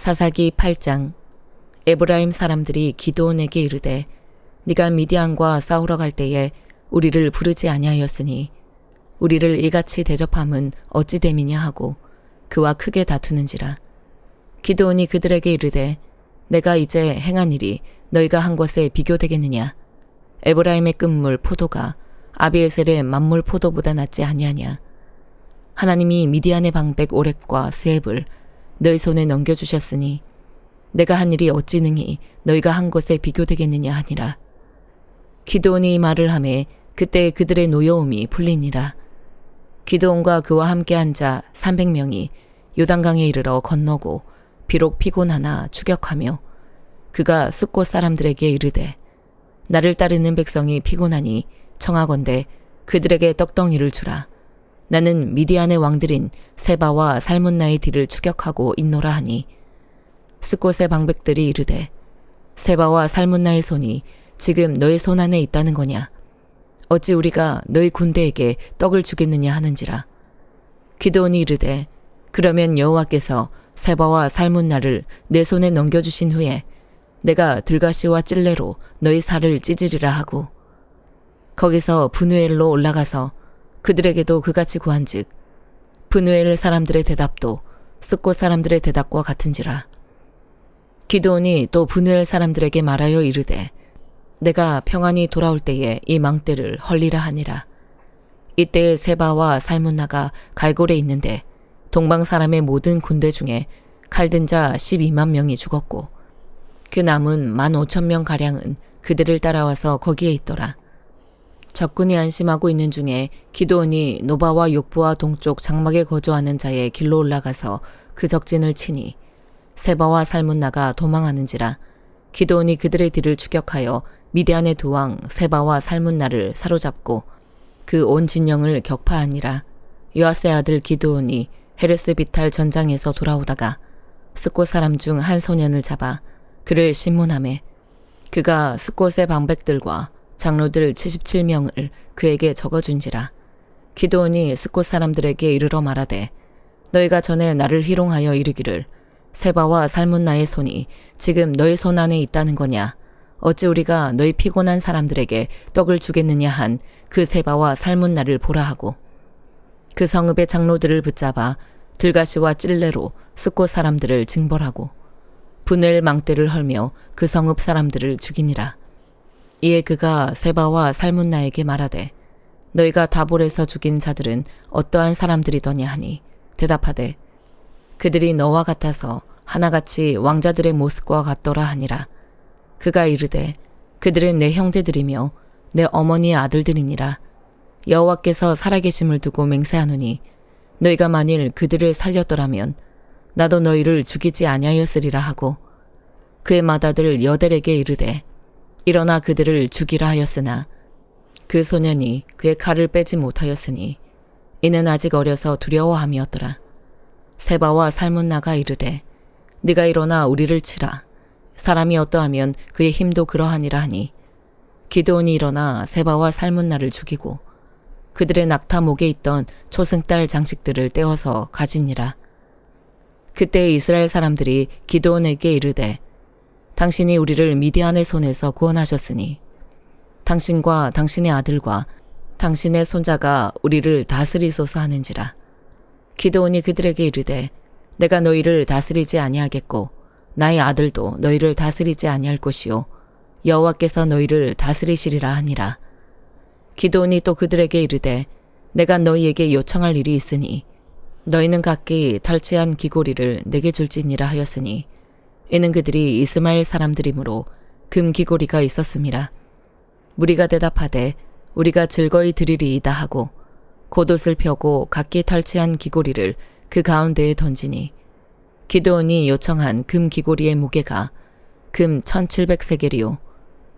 사사기 8장. 에브라임 사람들이 기드온에게 이르되 네가 미디안과 싸우러 갈 때에 우리를 부르지 아니하였으니 우리를 이같이 대접함은 어찌 됨이냐 하고 그와 크게 다투는지라. 기드온이 그들에게 이르되 내가 이제 행한 일이 너희가 한 것에 비교되겠느냐. 에브라임의 끝물 포도가 아비에셀의 만물 포도보다 낫지 아니하냐. 하나님이 미디안의 방백 오렉과 스앱을 너희 손에 넘겨주셨으니 내가 한 일이 어찌 능히 너희가 한 것에 비교되겠느냐 하니라. 기드온이 이 말을 하매 그때 그들의 노여움이 풀리니라. 기드온과 그와 함께 한 자 300명이 요단강에 이르러 건너고 비록 피곤하나 추격하며 그가 숫곳 사람들에게 이르되 나를 따르는 백성이 피곤하니 청하건대 그들에게 떡덩이를 주라. 나는 미디안의 왕들인 세바와 살문나의 뒤를 추격하고 있노라 하니 숫곳의 방백들이 이르되 세바와 살문나의 손이 지금 너의 손 안에 있다는 거냐. 어찌 우리가 너희 군대에게 떡을 주겠느냐 하는지라. 기드온이 이르되 그러면 여호와께서 세바와 살문나를 내 손에 넘겨주신 후에 내가 들가시와 찔레로 너희 살을 찢으리라 하고 거기서 브누엘로 올라가서 그들에게도 그같이 구한즉 브누엘 사람들의 대답도 숫곳 사람들의 대답과 같은지라. 기드온이 또 브누엘 사람들에게 말하여 이르되 내가 평안히 돌아올 때에 이 망대를 헐리라 하니라. 이때에 세바와 살문나가 갈골에 있는데 동방 사람의 모든 군대 중에 칼든 자 12만 명이 죽었고 그 남은 15,000명-가량은 그들을 따라와서 거기에 있더라. 적군이 안심하고 있는 중에 기드온이 노바와 욕부와 동쪽 장막에 거주하는 자의 길로 올라가서 그 적진을 치니 세바와 살문나가 도망하는지라. 기드온이 그들의 뒤를 추격하여 미디안의 두 왕 세바와 살문나를 사로잡고 그 온 진영을 격파하니라. 요아스의 아들 기드온이 헤르스 비탈 전장에서 돌아오다가 숫곳 사람 중 한 소년을 잡아 그를 신문하매 그가 숫곳의 방백들과 장로들 77명을 그에게 적어준지라. 기드온이 숫곳 사람들에게 이르러 말하되 너희가 전에 나를 희롱하여 이르기를 세바와 살문나의 손이 지금 너희 손 안에 있다는 거냐. 어찌 우리가 너희 피곤한 사람들에게 떡을 주겠느냐 한 그 세바와 살문나를 보라 하고 그 성읍의 장로들을 붙잡아 들가시와 찔레로 숫곳 사람들을 징벌하고 브누엘 망대를 헐며 그 성읍 사람들을 죽이니라. 이에 그가 세바와 살문나에게 말하되 너희가 다볼에서 죽인 자들은 어떠한 사람들이더냐 하니 대답하되 그들이 너와 같아서 하나같이 왕자들의 모습과 같더라 하니라. 그가 이르되 그들은 내 형제들이며 내 어머니의 아들들이니라. 여호와께서 살아계심을 두고 맹세하노니 너희가 만일 그들을 살렸더라면 나도 너희를 죽이지 아니하였으리라 하고 그의 맏아들 여델에게 이르되 일어나 그들을 죽이라 하였으나 그 소년이 그의 칼을 빼지 못하였으니 이는 아직 어려서 두려워함이었더라. 세바와 살문나가 이르되 네가 일어나 우리를 치라. 사람이 어떠하면 그의 힘도 그러하니라 하니 기드온이 일어나 세바와 살문나를 죽이고 그들의 낙타 목에 있던 초승달 장식들을 떼어서 가지니라. 그때 이스라엘 사람들이 기드온에게 이르되 당신이 우리를 미디안의 손에서 구원하셨으니 당신과 당신의 아들과 당신의 손자가 우리를 다스리소서 하는지라. 기드온이 그들에게 이르되 내가 너희를 다스리지 아니하겠고 나의 아들도 너희를 다스리지 아니할 것이요 여호와께서 너희를 다스리시리라 하니라. 기드온이 또 그들에게 이르되 내가 너희에게 요청할 일이 있으니 너희는 각기 털치한 귀고리를 내게 줄지니라 하였으니 이는 그들이 이스마엘 사람들이므로 금 귀고리가 있었음이라. 무리가 대답하되 우리가 즐거이 드리리이다 하고 겉옷을 펴고 각기 털치한 귀고리를 그 가운데에 던지니 기드온이 요청한 금 귀고리의 무게가 금 1700세겔이요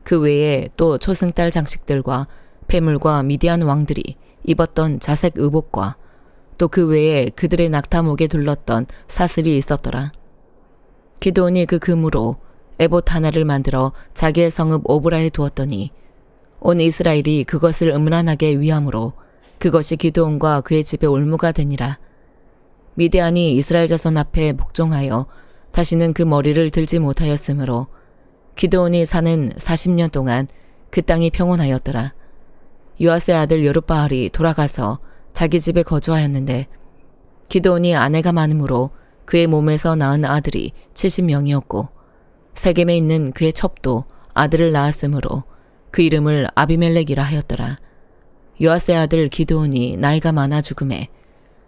그 외에 또 초승달 장식들과 폐물과 미디안 왕들이 입었던 자색 의복과 또 그 외에 그들의 낙타목에 둘렀던 사슬이 있었더라. 기드온이 그 금으로 에봇 하나를 만들어 자기의 성읍 오브라에 두었더니 온 이스라엘이 그것을 음란하게 위함으로 그것이 기드온과 그의 집에 올무가 되니라. 미디안이 이스라엘 자손 앞에 복종하여 다시는 그 머리를 들지 못하였으므로 기드온이 사는 40년 동안 그 땅이 평온하였더라. 요아스의 아들 여룻바알이 돌아가서 자기 집에 거주하였는데 기드온이 아내가 많으므로 그의 몸에서 낳은 아들이 70명이었고 세겜에 있는 그의 첩도 아들을 낳았으므로 그 이름을 아비멜렉이라 하였더라. 요아스의 아들 기드온이 나이가 많아 죽음에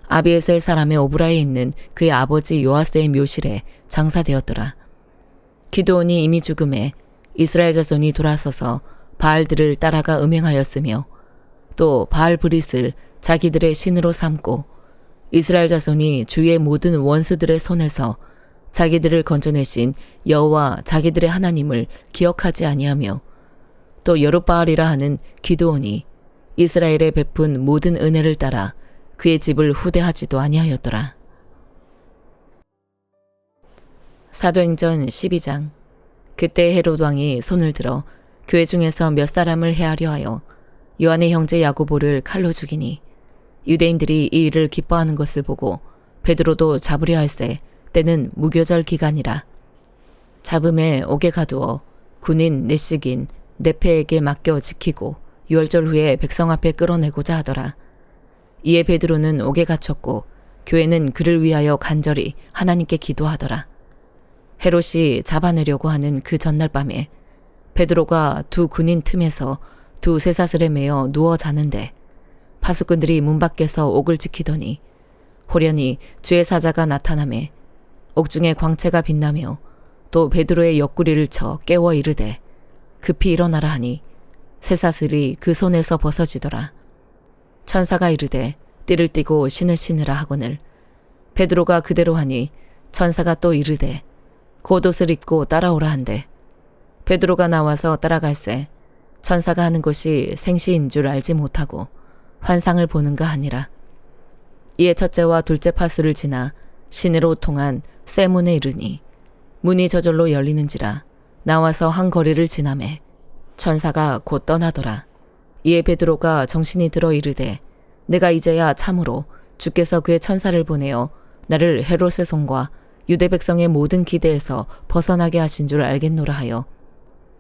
아비에셀 사람의 오브라에 있는 그의 아버지 요아스의 묘실에 장사되었더라. 기드온이 이미 죽음에 이스라엘 자손이 돌아서서 바알들을 따라가 음행하였으며 또 바알 브릿을 자기들의 신으로 삼고 이스라엘 자손이 주의 모든 원수들의 손에서 자기들을 건져내신 여호와 자기들의 하나님을 기억하지 아니하며 또 여룻바알이라 하는 기드온이 이스라엘에 베푼 모든 은혜를 따라 그의 집을 후대하지도 아니하였더라. 사도행전 12장. 그때 헤롯 왕이 손을 들어 교회 중에서 몇 사람을 해하려 하여 요한의 형제 야고보를 칼로 죽이니 유대인들이 이 일을 기뻐하는 것을 보고 베드로도 잡으려 할세 때는 무교절 기간이라. 잡음에 옥에 가두어 군인 내식인 네페에게 맡겨 지키고 유월절 후에 백성 앞에 끌어내고자 하더라. 이에 베드로는 옥에 갇혔고 교회는 그를 위하여 간절히 하나님께 기도하더라. 헤롯이 잡아내려고 하는 그 전날 밤에 베드로가 두 군인 틈에서 두 쇠사슬에 매어 누워 자는데 파수꾼들이 문 밖에서 옥을 지키더니 호련히 주의 사자가 나타나매 옥중에 광채가 빛나며 또 베드로의 옆구리를 쳐 깨워 이르되 급히 일어나라 하니 쇠사슬이 그 손에서 벗어지더라. 천사가 이르되 띠를 띠고 신을 신으라 하거늘 베드로가 그대로 하니 천사가 또 이르되 겉옷을 입고 따라오라 한대 베드로가 나와서 따라갈새 천사가 하는 것이 생시인 줄 알지 못하고 환상을 보는가 하니라. 이에 첫째와 둘째 파수를 지나 시내로 통한 쇠 문에 이르니 문이 저절로 열리는지라 나와서 한 거리를 지나매 천사가 곧 떠나더라. 이에 베드로가 정신이 들어 이르되 내가 이제야 참으로 주께서 그의 천사를 보내어 나를 헤롯의 손과 유대 백성의 모든 기대에서 벗어나게 하신 줄 알겠노라 하여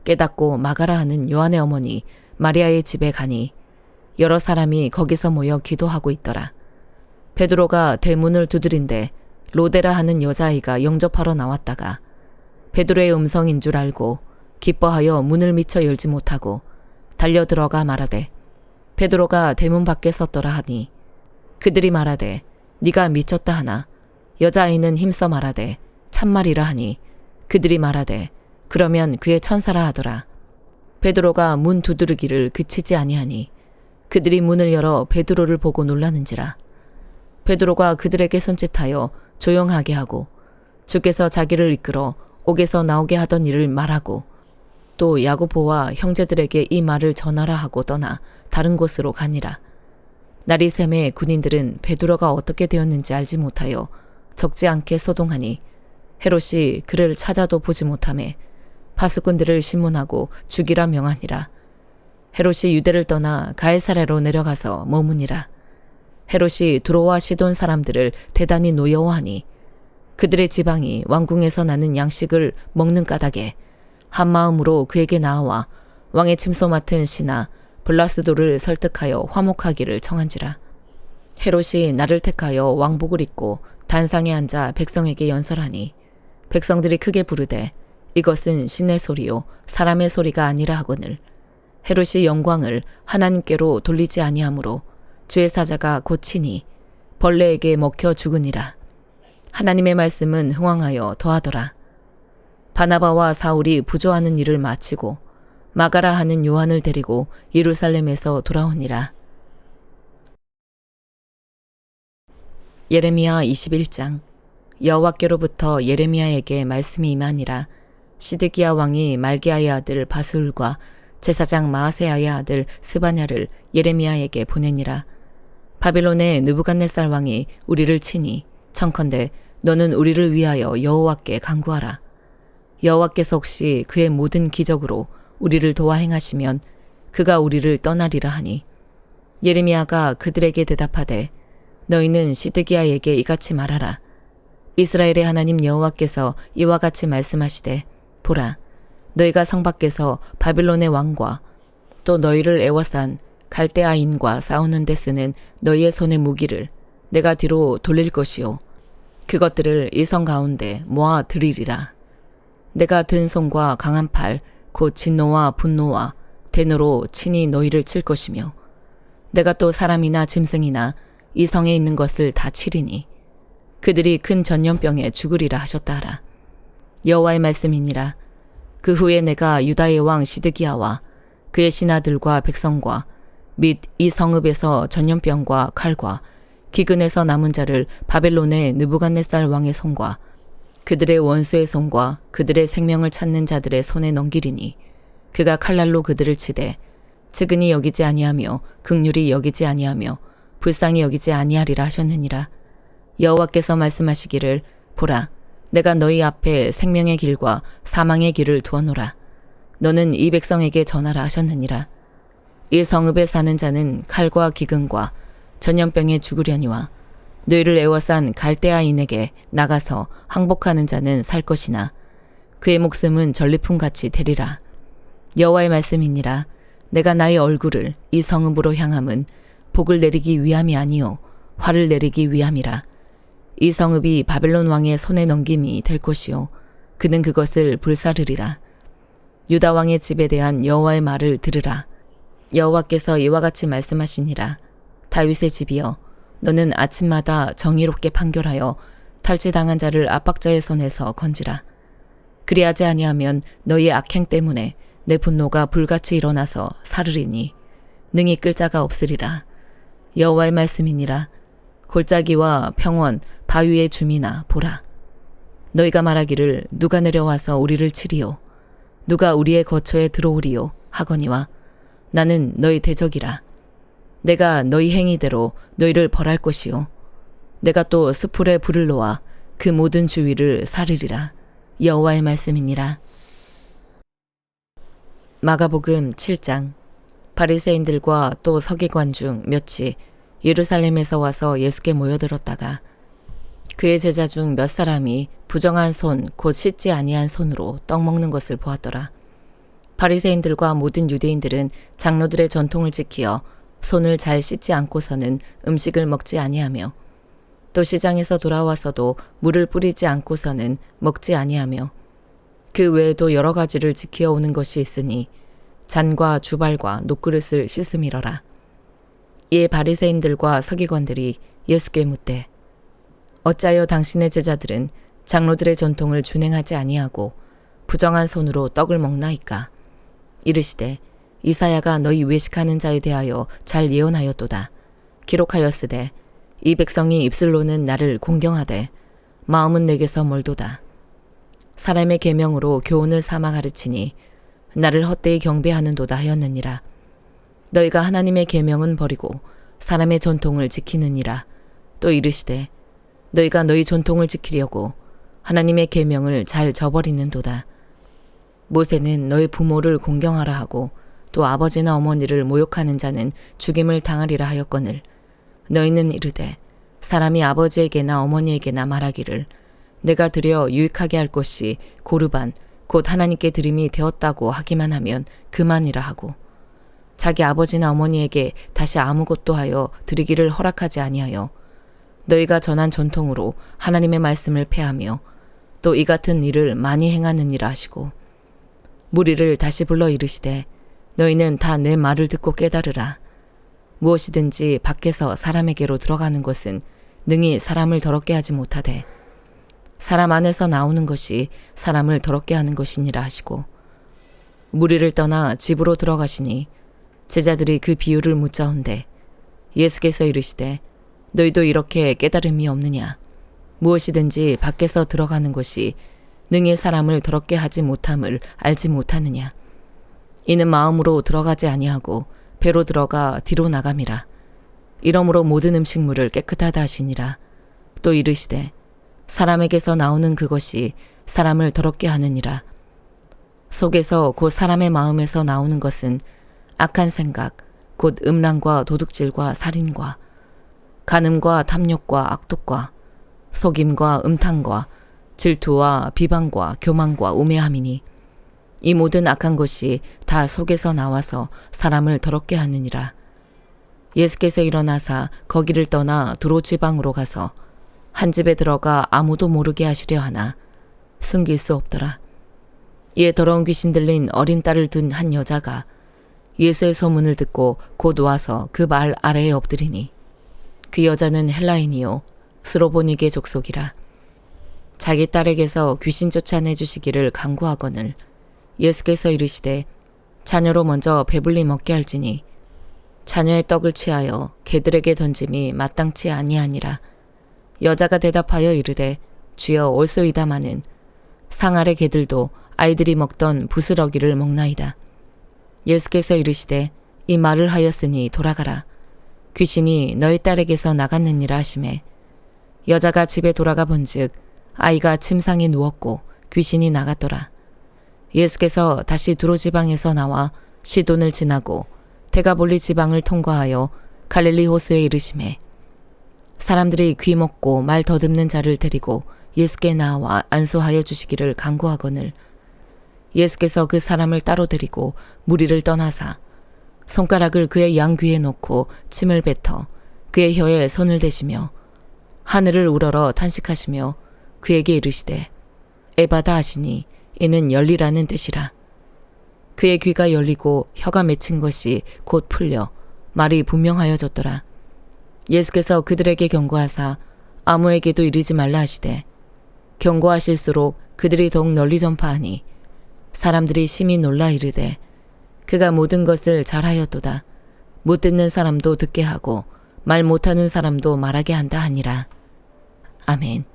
깨닫고 마가라 하는 요한의 어머니 마리아의 집에 가니 여러 사람이 거기서 모여 기도하고 있더라. 베드로가 대문을 두드린데 로데라 하는 여자아이가 영접하러 나왔다가 베드로의 음성인 줄 알고 기뻐하여 문을 미처 열지 못하고 달려 들어가 말하되 베드로가 대문 밖에 섰더라 하니 그들이 말하되 네가 미쳤다 하나 여자아이는 힘써 말하되 참말이라 하니 그들이 말하되 그러면 그의 천사라 하더라. 베드로가 문 두드리기를 그치지 아니하니 그들이 문을 열어 베드로를 보고 놀라는지라. 베드로가 그들에게 손짓하여 조용하게 하고 주께서 자기를 이끌어 옥에서 나오게 하던 일을 말하고 또 야고보와 형제들에게 이 말을 전하라 하고 떠나 다른 곳으로 가니라. 날이 새매 군인들은 베드로가 어떻게 되었는지 알지 못하여 적지 않게 소동하니 헤롯이 그를 찾아도 보지 못하매 파수꾼들을 신문하고 죽이라 명하니라. 헤롯이 유대를 떠나 가이사랴로 내려가서 머무니라. 헤롯이 두로와 시돈 사람들을 대단히 노여워하니 그들의 지방이 왕궁에서 나는 양식을 먹는 까닭에 한 마음으로 그에게 나아와 왕의 침소 맡은 시나 블라스도를 설득하여 화목하기를 청한지라. 헤롯이 나를 택하여 왕복을 입고 단상에 앉아 백성에게 연설하니 백성들이 크게 부르되 이것은 신의 소리요 사람의 소리가 아니라 하거늘 헤롯이 영광을 하나님께로 돌리지 아니하므로 주의 사자가 고치니 벌레에게 먹혀 죽으니라. 하나님의 말씀은 흥왕하여 더하더라. 바나바와 사울이 부조하는 일을 마치고 마가라 하는 요한을 데리고 예루살렘에서 돌아오니라. 예레미야 21장. 여호와께로부터 예레미야에게 말씀이 임하니라. 시드기야 왕이 말기야의 아들 바스울과 제사장 마아세야의 아들 스바냐를 예레미야에게 보내니라. 바빌론의 느부갓네살 왕이 우리를 치니 청컨대 너는 우리를 위하여 여호와께 간구하라. 여호와께서 혹시 그의 모든 기적으로 우리를 도와 행하시면 그가 우리를 떠나리라 하니 예레미야가 그들에게 대답하되 너희는 시드기야에게 이같이 말하라. 이스라엘의 하나님 여호와께서 이와 같이 말씀하시되 보라 너희가 성 밖에서 바빌론의 왕과 또 너희를 애워싼 갈대아인과 싸우는 데 쓰는 너희의 손의 무기를 내가 뒤로 돌릴 것이요 그것들을 이 성 가운데 모아 들이리라. 내가 든 손과 강한 팔 곧 진노와 분노와 대노로 친히 너희를 칠 것이며 내가 또 사람이나 짐승이나 이 성에 있는 것을 다 치리니 그들이 큰 전염병에 죽으리라 하셨다 하라. 여호와의 말씀이니라. 그 후에 내가 유다의 왕 시드기야와 그의 신하들과 백성과 및 이 성읍에서 전염병과 칼과 기근에서 남은 자를 바벨론의 느부갓네살 왕의 손과 그들의 원수의 손과 그들의 생명을 찾는 자들의 손에 넘기리니 그가 칼날로 그들을 치되 측은히 여기지 아니하며 긍휼히 여기지 아니하며 불쌍히 여기지 아니하리라 하셨느니라. 여호와께서 말씀하시기를 보라 내가 너희 앞에 생명의 길과 사망의 길을 두어놓으라. 너는 이 백성에게 전하라 하셨느니라. 이 성읍에 사는 자는 칼과 기근과 전염병에 죽으려니와 너희를 애워싼 갈대아인에게 나가서 항복하는 자는 살 것이나 그의 목숨은 전리품같이 되리라. 여호와의 말씀이니라. 내가 나의 얼굴을 이 성읍으로 향함은 복을 내리기 위함이 아니요 화를 내리기 위함이라. 이 성읍이 바벨론 왕의 손에 넘김이 될 것이요 그는 그것을 불사르리라. 유다 왕의 집에 대한 여호와의 말을 들으라. 여호와께서 이와 같이 말씀하시니라. 다윗의 집이여 너는 아침마다 정의롭게 판결하여 탈취당한 자를 압박자의 손에서 건지라. 그리하지 아니하면 너희의 악행 때문에 내 분노가 불같이 일어나서 사르리니 능히 끌 자가 없으리라. 여호와의 말씀이니라. 골짜기와 평원 바위의 주민아 보라. 너희가 말하기를 누가 내려와서 우리를 치리요 누가 우리의 거처에 들어오리요 하거니와 나는 너희 대적이라. 내가 너희 행위대로 너희를 벌할 것이요 내가 또 스풀에 불을 놓아 그 모든 주위를 사르리라. 여호와의 말씀이니라. 마가복음 7장. 바리새인들과 또 서기관 중 몇이 예루살렘에서 와서 예수께 모여들었다가 그의 제자 중 몇 사람이 부정한 손 곧 씻지 아니한 손으로 떡 먹는 것을 보았더라. 바리새인들과 모든 유대인들은 장로들의 전통을 지키어 손을 잘 씻지 않고서는 음식을 먹지 아니하며 또 시장에서 돌아와서도 물을 뿌리지 않고서는 먹지 아니하며 그 외에도 여러 가지를 지키어 오는 것이 있으니 잔과 주발과 녹그릇을 씻음이러라. 이에 바리새인들과 서기관들이 예수께 묻되 어찌하여 당신의 제자들은 장로들의 전통을 준행하지 아니하고 부정한 손으로 떡을 먹나이까? 이르시되 이사야가 너희 외식하는 자에 대하여 잘 예언하였도다. 기록하였으되 이 백성이 입술로는 나를 공경하되 마음은 내게서 멀도다. 사람의 계명으로 교훈을 삼아 가르치니 나를 헛되이 경배하는도다 하였느니라. 너희가 하나님의 계명은 버리고 사람의 전통을 지키느니라. 또 이르시되 너희가 너희 전통을 지키려고 하나님의 계명을 잘 저버리는도다. 모세는 너희 부모를 공경하라 하고 또 아버지나 어머니를 모욕하는 자는 죽임을 당하리라 하였거늘 너희는 이르되 사람이 아버지에게나 어머니에게나 말하기를 내가 드려 유익하게 할 것이 고르반 곧 하나님께 드림이 되었다고 하기만 하면 그만이라 하고 자기 아버지나 어머니에게 다시 아무것도 하여 드리기를 허락하지 아니하여 너희가 전한 전통으로 하나님의 말씀을 폐하며 또 이 같은 일을 많이 행하느니라 하시고 무리를 다시 불러 이르시되 너희는 다 내 말을 듣고 깨달으라. 무엇이든지 밖에서 사람에게로 들어가는 것은 능히 사람을 더럽게 하지 못하되 사람 안에서 나오는 것이 사람을 더럽게 하는 것이니라 하시고 무리를 떠나 집으로 들어가시니 제자들이 그 비유를 묻자온대 예수께서 이르시되 너희도 이렇게 깨달음이 없느냐? 무엇이든지 밖에서 들어가는 것이 능히 사람을 더럽게 하지 못함을 알지 못하느냐? 이는 마음으로 들어가지 아니하고 배로 들어가 뒤로 나감이라. 이러므로 모든 음식물을 깨끗하다 하시니라. 또 이르시되 사람에게서 나오는 그것이 사람을 더럽게 하느니라. 속에서 곧 사람의 마음에서 나오는 것은 악한 생각, 곧 음란과 도둑질과 살인과 간음과 탐욕과 악독과 속임과 음탕과 질투와 비방과 교만과 우매함이니 이 모든 악한 것이 다 속에서 나와서 사람을 더럽게 하느니라. 예수께서 일어나사 거기를 떠나 두로 지방으로 가서 한 집에 들어가 아무도 모르게 하시려 하나 숨길 수 없더라. 이에 더러운 귀신 들린 어린 딸을 둔 한 여자가 예수의 소문을 듣고 곧 와서 그 말 아래에 엎드리니 그 여자는 헬라인이요 스로보니게 족속이라. 자기 딸에게서 귀신 쫓아내 주시기를 간구하거늘 예수께서 이르시되 자녀로 먼저 배불리 먹게 할지니 자녀의 떡을 취하여 개들에게 던짐이 마땅치 아니하니라. 여자가 대답하여 이르되 주여 옳소이다마는 상 아래 개들도 아이들이 먹던 부스러기를 먹나이다. 예수께서 이르시되 이 말을 하였으니 돌아가라. 귀신이 너희 딸에게서 나갔느니라 하시매 여자가 집에 돌아가 본즉 아이가 침상에 누웠고 귀신이 나갔더라. 예수께서 다시 두로 지방에서 나와 시돈을 지나고 데가볼리 지방을 통과하여 갈릴리 호수에 이르시매 사람들이 귀 먹고 말 더듬는 자를 데리고 예수께 나와 안수하여 주시기를 간구하거늘 예수께서 그 사람을 따로 데리고 무리를 떠나사 손가락을 그의 양귀에 놓고 침을 뱉어 그의 혀에 손을 대시며 하늘을 우러러 탄식하시며 그에게 이르시되 에바다 하시니 이는 열리라는 뜻이라. 그의 귀가 열리고 혀가 맺힌 것이 곧 풀려 말이 분명하여졌더라. 예수께서 그들에게 경고하사 아무에게도 이르지 말라 하시되 경고하실수록 그들이 더욱 널리 전파하니 사람들이 심히 놀라 이르되 그가 모든 것을 잘하였도다. 못 듣는 사람도 듣게 하고 말 못하는 사람도 말하게 한다 하니라. 아멘.